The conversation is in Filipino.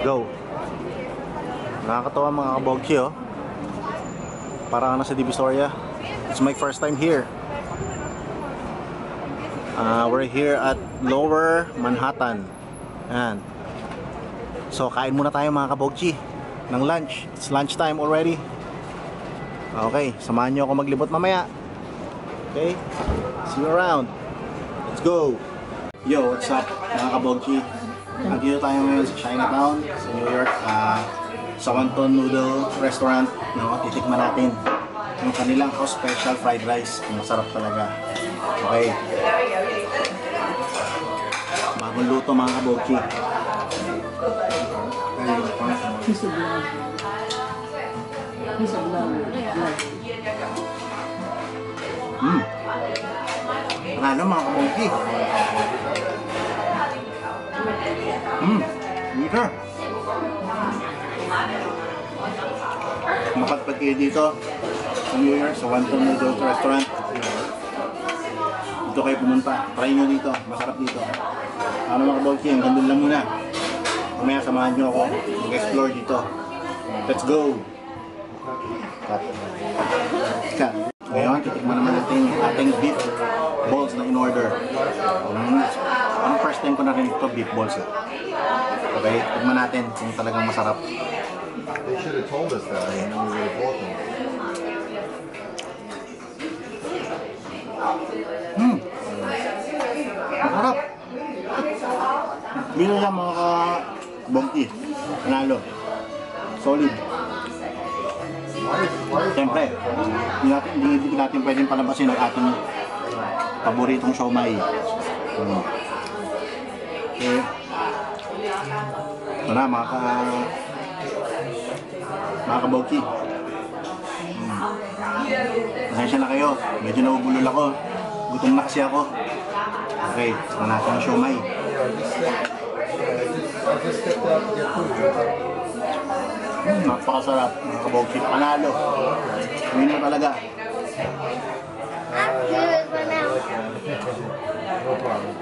Go. Nakakatawa mga kabogchi, oh. Parang nasa Divisoria. It's my first time here. We're here at Lower Manhattan. Ayan. So kain muna tayo mga kabogchi ng lunch. It's lunch time already. Okay, samahan nyo ako maglibot mamaya. Okay, see you around. Let's go. Yo, what's up mga kabogchi? Nandito tayo ngayon sa Chinatown, sa New York, sa Wonton Noodle Restaurant. No, titikman natin yung kanilang house special fried rice. Masarap talaga. Okay, bagong luto mga kabogchi. Ano mga kabogchi? Dito. Mapadpad kayo dito sa New York, sa Wonton Noodle Restaurant. Dito kayo pumunta. Try nyo dito. Masarap dito. Ano mga kabogchi, hanggang doon lang muna. Mamaya samahan nyo ako mag-explore dito. Let's go! Ngayon, titikman naman natin yung ating beef balls na in-order. Ang first time ko na rin ito, beef balls. Okay, tikman natin kung talagang masarap. They should have told us that, and then we would have bought them. Masarap! Dito lang mga kabogchi. Panalo. Solid. Siyempre, hindi natin pwedeng palabasin ang ating paboritong siomai. Okay. Ito na mga kabogchi. Pasensya na kayo, medyo nabubulol ako. Gutom na kasi ako. Okay, ito natin ang siomai. Napakasarap mga kabogchi. Panalo. Ngayon na talaga. No problem.